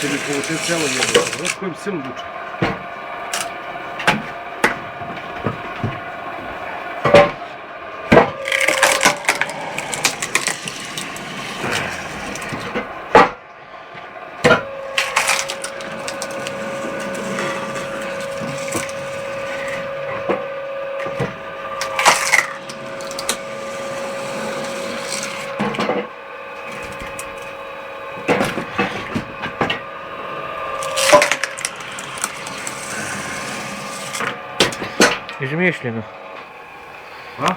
će mi povuče celo jedno. Znaš kojim silom vuče? Измішлено. А?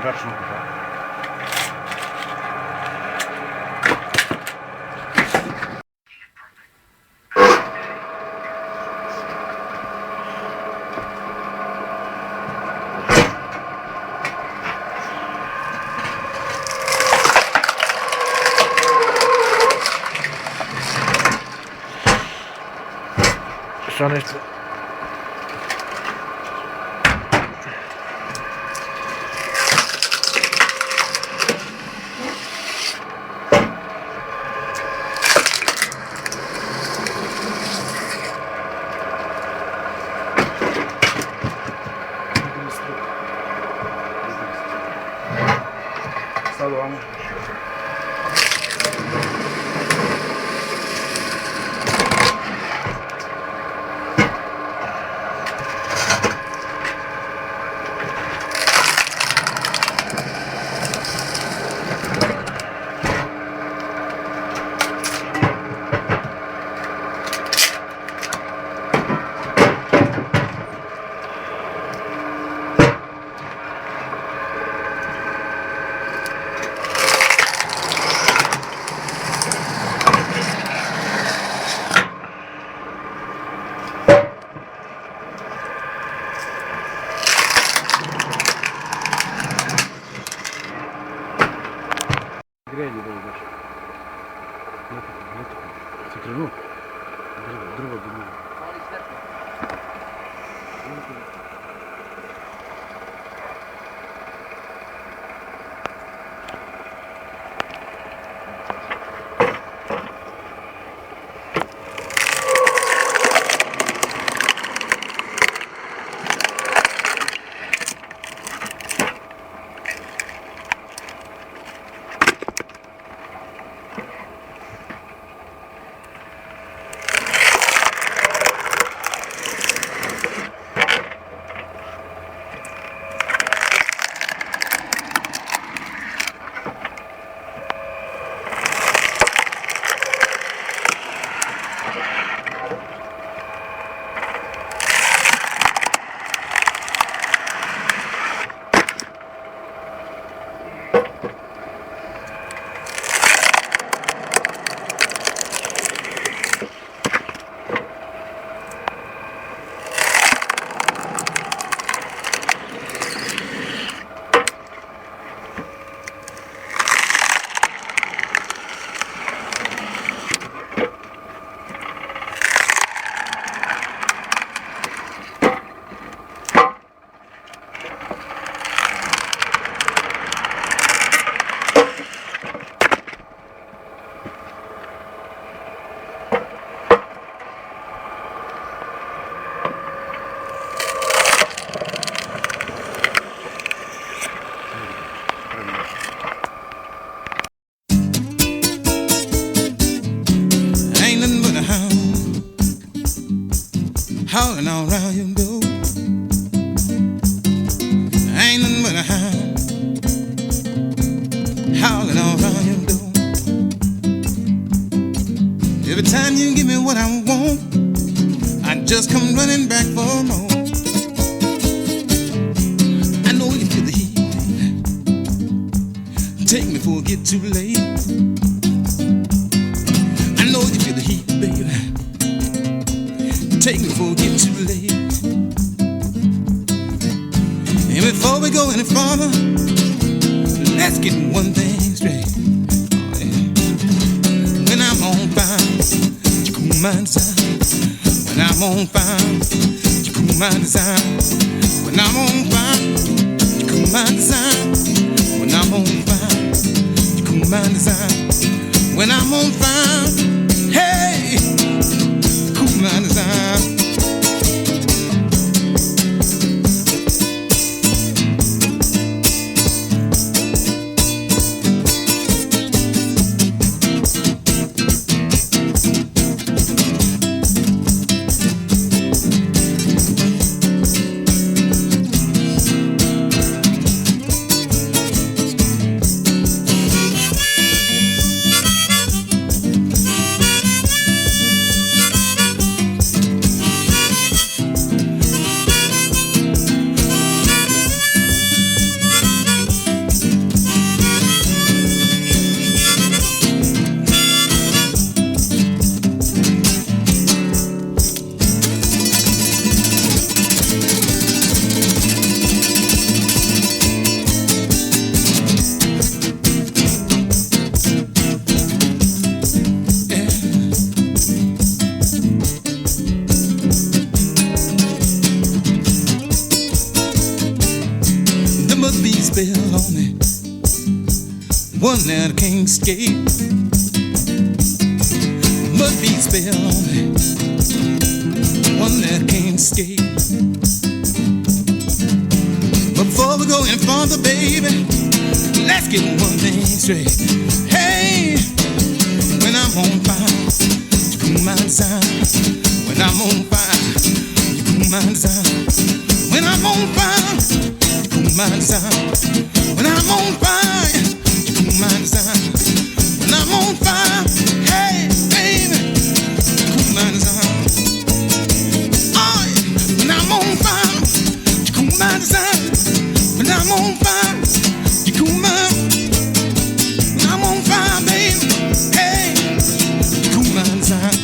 Račun. Šta nešto? Sad ovamo. Грели долго. Нет. Цикрину. Drva думаю. just come running back for more. I know you feel the heat, baby. Take me before it get too late. I know you feel the heat, baby. Take me before it get too late. And before we go any farther, let's get one thing straight. Oh, yeah. When I'm on fire, you cool my design. When I'm on fire, you cool my design. When I'm on fire, you cool my design. When I'm on fire, you cool my design. When I'm on fire, hey, you cool my design. Spell on me, one that I can't escape. Must be spell on me, one that I can't escape. But before we go any farther, baby, let's get one thing straight. Hey, when I'm on fire, you cool my design. When I'm on fire, you cool my design. When I'm on fire, you cool my design. When I'm on fire, you cool my design. When I'm on fire, hey, baby, you cool my design. Oh, yeah. When I'm on fire, you cool my design. When I'm on fire, you cool my. When I'm on fire, baby, hey, you cool my design.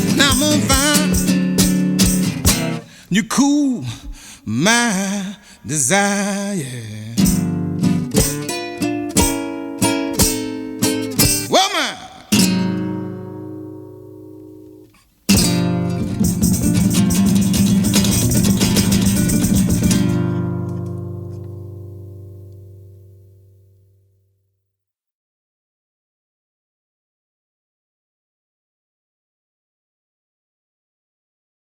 When I'm on fire, you cool my desire.